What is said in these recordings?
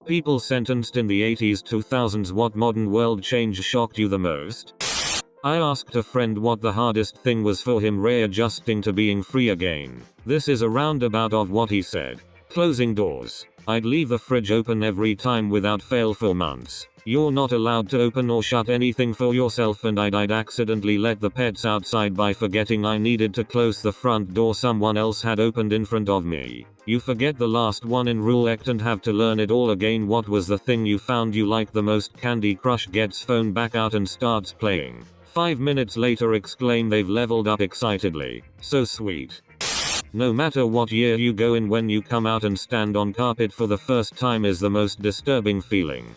people sentenced in the 80s 2000s, what modern world change shocked you the most? I asked a friend what the hardest thing was for him readjusting to being free again. This is a roundabout of what he said. Closing doors. I'd leave the fridge open every time without fail for months. You're not allowed to open or shut anything for yourself, and I'd accidentally let the pets outside by forgetting I needed to close the front door someone else had opened in front of me. You forget the last one in roulette and have to learn it all again. What was the thing you found you liked the most? Candy Crush. Gets phone back out and starts playing. 5 minutes later exclaim they've leveled up excitedly. So sweet. No matter what year you go in, when you come out and stand on carpet for the first time is the most disturbing feeling.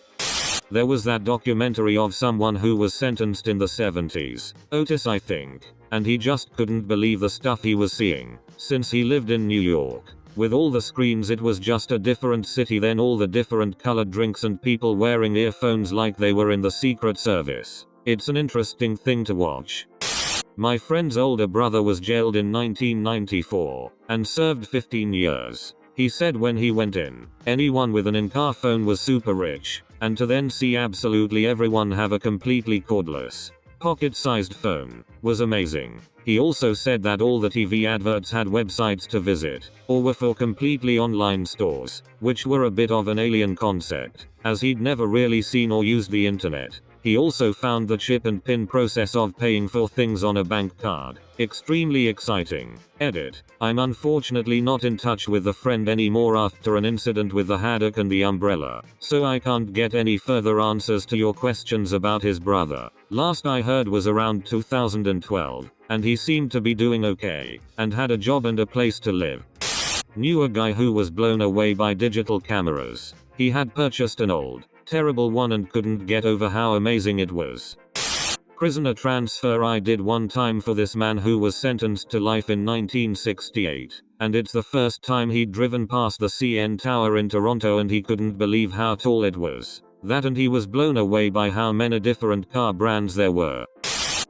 There was that documentary of someone who was sentenced in the 70s, Otis I think, and he just couldn't believe the stuff he was seeing, since he lived in New York. With all the screens, it was just a different city then, all the different colored drinks and people wearing earphones like they were in the Secret Service. It's an interesting thing to watch. My friend's older brother was jailed in 1994 and served 15 years. He said when he went in, anyone with an in-car phone was super rich, and to then see absolutely everyone have a completely cordless, pocket-sized phone was amazing. He also said that all the TV adverts had websites to visit, or were for completely online stores, which were a bit of an alien concept, as he'd never really seen or used the internet. He also found the chip and pin process of paying for things on a bank card extremely exciting. Edit. I'm unfortunately not in touch with the friend anymore after an incident with the haddock and the umbrella, so I can't get any further answers to your questions about his brother. Last I heard was around 2012, and he seemed to be doing okay, and had a job and a place to live. Knew a guy who was blown away by digital cameras. He had purchased an old, terrible one and couldn't get over how amazing it was. Prisoner transfer I did one time for this man who was sentenced to life in 1968, and it's the first time he'd driven past the CN Tower in Toronto and he couldn't believe how tall it was. That, and he was blown away by how many different car brands there were.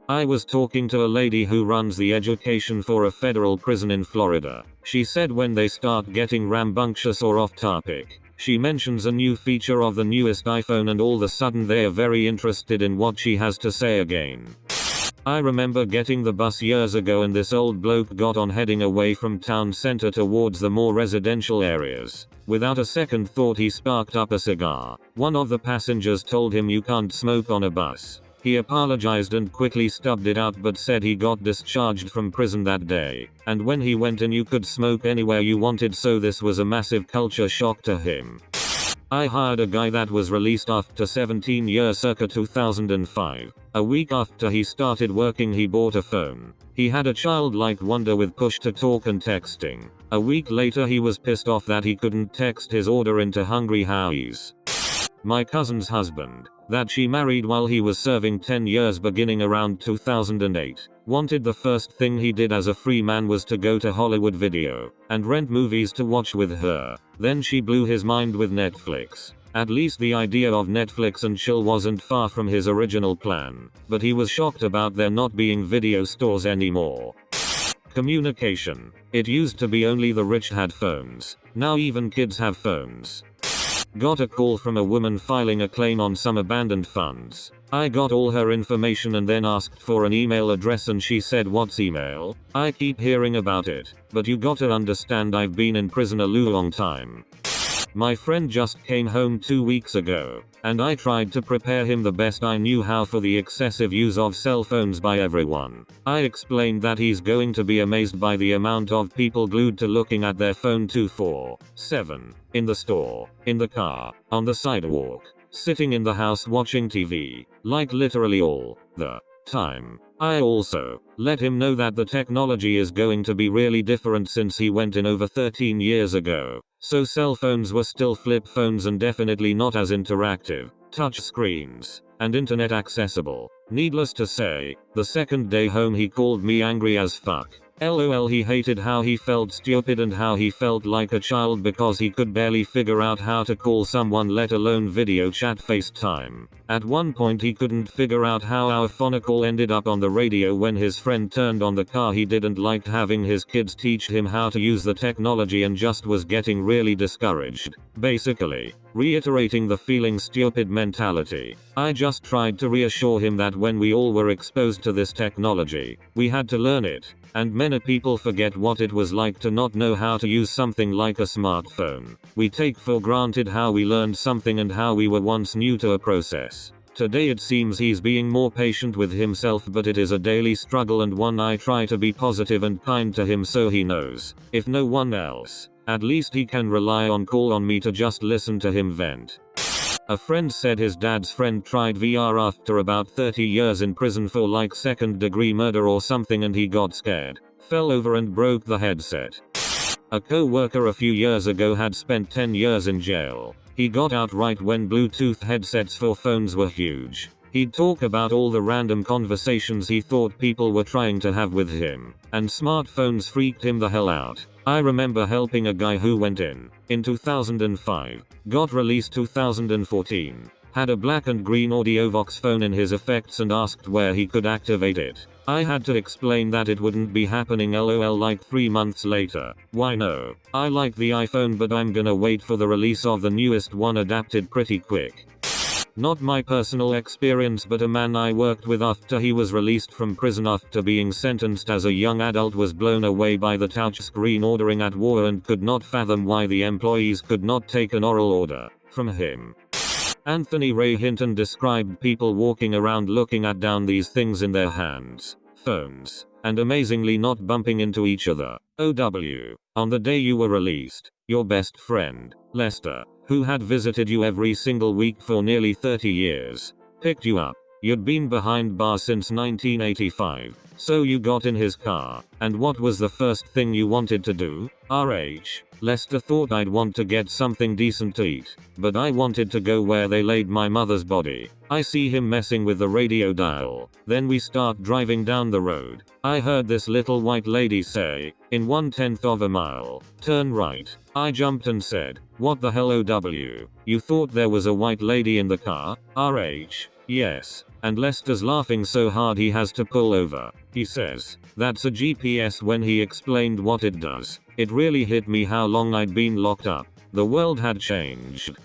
I was talking to a lady who runs the education for a federal prison in Florida. She said when they start getting rambunctious or off topic, she mentions a new feature of the newest iPhone and all of a sudden they are very interested in what she has to say again. I remember getting the bus years ago and this old bloke got on heading away from town center towards the more residential areas. Without a second thought he sparked up a cigar. One of the passengers told him you can't smoke on a bus. He apologized and quickly stubbed it out but said he got discharged from prison that day, and when he went in you could smoke anywhere you wanted, so this was a massive culture shock to him. I hired a guy that was released after 17 years circa 2005. A week after he started working he bought a phone. He had a childlike wonder with push to talk and texting. A week later he was pissed off that he couldn't text his order into Hungry Howie's. My cousin's husband, that she married while he was serving 10 years beginning around 2008, wanted the first thing he did as a free man was to go to Hollywood Video and rent movies to watch with her. Then she blew his mind with Netflix. At least the idea of Netflix and chill wasn't far from his original plan, but he was shocked about there not being video stores anymore. Communication. It used to be only the rich had phones. Now even kids have phones. Got a call from a woman filing a claim on some abandoned funds. I got all her information and then asked for an email address and she said, "What's email? I keep hearing about it, but you gotta understand I've been in prison a long time." My friend just came home 2 weeks ago, and I tried to prepare him the best I knew how for the excessive use of cell phones by everyone. I explained that he's going to be amazed by the amount of people glued to looking at their phone 24/7. In the store, in the car, on the sidewalk, sitting in the house watching TV, like literally all the time. I also let him know that the technology is going to be really different since he went in over 13 years ago. So cell phones were still flip phones and definitely not as interactive, touch screens, and internet accessible. Needless to say, the second day home he called me angry as fuck. LOL, he hated how he felt stupid and how he felt like a child because he could barely figure out how to call someone, let alone video chat FaceTime. At one point he couldn't figure out how our phone call ended up on the radio when his friend turned on the car. He didn't like having his kids teach him how to use the technology and just was getting really discouraged. Basically, reiterating the feeling stupid mentality. I just tried to reassure him that when we all were exposed to this technology, we had to learn it, and many people forget what it was like to not know how to use something like a smartphone. We take for granted how we learned something and how we were once new to a process. Today it seems he's being more patient with himself, but it is a daily struggle and one I try to be positive and kind to him so he knows, if no one else, at least he can rely on call on me to just listen to him vent. A friend said his dad's friend tried VR after about 30 years in prison for like second-degree murder or something and he got scared, fell over and broke the headset. A co-worker a few years ago had spent 10 years in jail. He got out right when Bluetooth headsets for phones were huge. He'd talk about all the random conversations he thought people were trying to have with him, and smartphones freaked him the hell out. I remember helping a guy who went in 2005, got released 2014, had a black and green AudioVox phone in his effects and asked where he could activate it. I had to explain that it wouldn't be happening lol like 3 months later. Why no? I like the iPhone but I'm gonna wait for the release of the newest one adapted pretty quick. Not my personal experience but a man I worked with after he was released from prison after being sentenced as a young adult was blown away by the touchscreen ordering at war and could not fathom why the employees could not take an oral order from him. Anthony Ray Hinton described people walking around looking at down these things in their hands, phones, and amazingly not bumping into each other. OW. On the day you were released, your best friend, Lester, who had visited you every single week for nearly 30 years, picked you up. You'd been behind bars since 1985, so you got in his car, and what was the first thing you wanted to do? RH. Lester thought I'd want to get something decent to eat, but I wanted to go where they laid my mother's body. I see him messing with the radio dial. Then we start driving down the road. I heard this little white lady say, in 1/10 of a mile, turn right. I jumped and said, what the hell OW? You thought there was a white lady in the car? RH. Yes. And Lester's laughing so hard he has to pull over. He says, that's a GPS when he explained what it does. It really hit me how long I'd been locked up. The world had changed.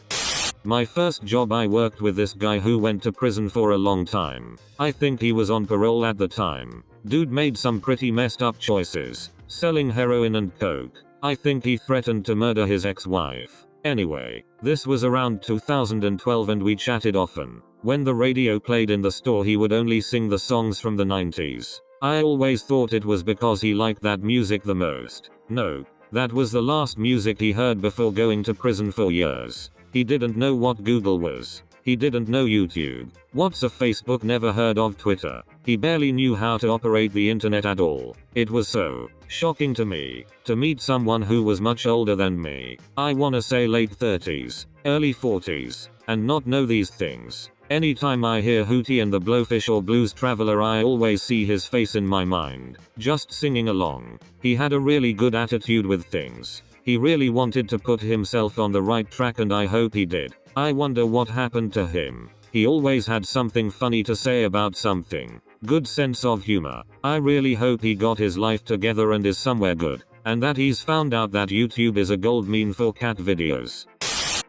My first job I worked with this guy who went to prison for a long time. I think he was on parole at the time. Dude made some pretty messed up choices. Selling heroin and coke. I think he threatened to murder his ex-wife. Anyway, this was around 2012 and we chatted often. When the radio played in the store he would only sing the songs from the 90s. I always thought it was because he liked that music the most. No, that was the last music he heard before going to prison for years. He didn't know what Google was. He didn't know YouTube. What's a Facebook, never heard of Twitter. He barely knew how to operate the internet at all. It was so shocking to me to meet someone who was much older than me. I wanna say late 30s, early 40s, and not know these things. Anytime I hear Hootie and the Blowfish or Blues Traveler I always see his face in my mind, just singing along. He had a really good attitude with things. He really wanted to put himself on the right track and I hope he did. I wonder what happened to him. He always had something funny to say about something. Good sense of humor. I really hope he got his life together and is somewhere good. And that he's found out that YouTube is a gold mine for cat videos.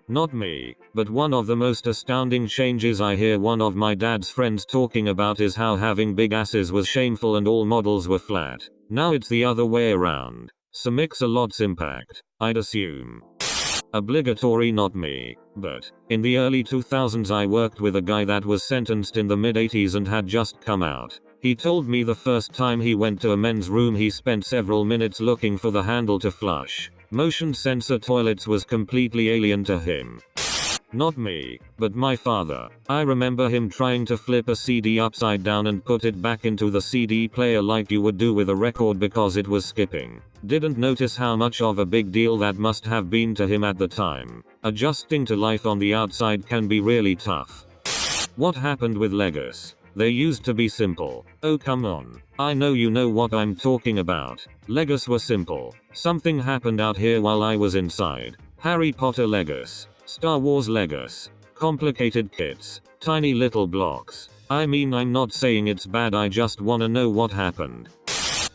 Not me, but one of the most astounding changes I hear one of my dad's friends talking about is how having big asses was shameful and all models were flat. Now it's the other way around. So mix a lot's impact, I'd assume. Obligatory, not me, but in the early 2000s I worked with a guy that was sentenced in the mid 80s and had just come out. He told me the first time he went to a men's room he spent several minutes looking for the handle to flush. Motion sensor toilets was completely alien to him. Not me, but my father. I remember him trying to flip a CD upside down and put it back into the CD player like you would do with a record because it was skipping. Didn't notice how much of a big deal that must have been to him at the time. Adjusting to life on the outside can be really tough. What happened with Legos? They used to be simple. Oh come on. I know you know what I'm talking about. Legos were simple. Something happened out here while I was inside. Harry Potter Legos. Star Wars Legos. Complicated kits. Tiny little blocks. I mean I'm not saying it's bad, I just wanna know what happened.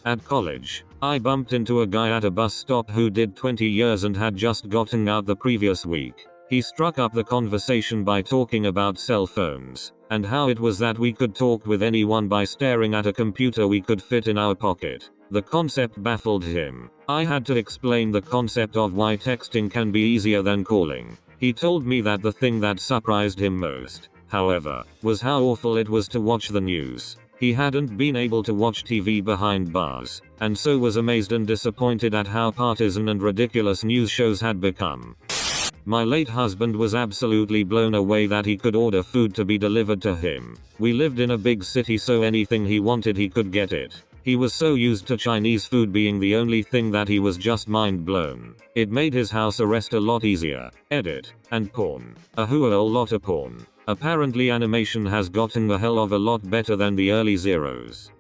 At college, I bumped into a guy at a bus stop who did 20 years and had just gotten out the previous week. He struck up the conversation by talking about cell phones, and how it was that we could talk with anyone by staring at a computer we could fit in our pocket. The concept baffled him. I had to explain the concept of why texting can be easier than calling. He told me that the thing that surprised him most, however, was how awful it was to watch the news. He hadn't been able to watch TV behind bars, and so was amazed and disappointed at how partisan and ridiculous news shows had become. My late husband was absolutely blown away that he could order food to be delivered to him. We lived in a big city, so anything he wanted he could get it. He was so used to Chinese food being the only thing that he was just mind blown. It made his house arrest a lot easier. Edit. And porn. A whole lot of porn. Apparently animation has gotten a hell of a lot better than the early zeros.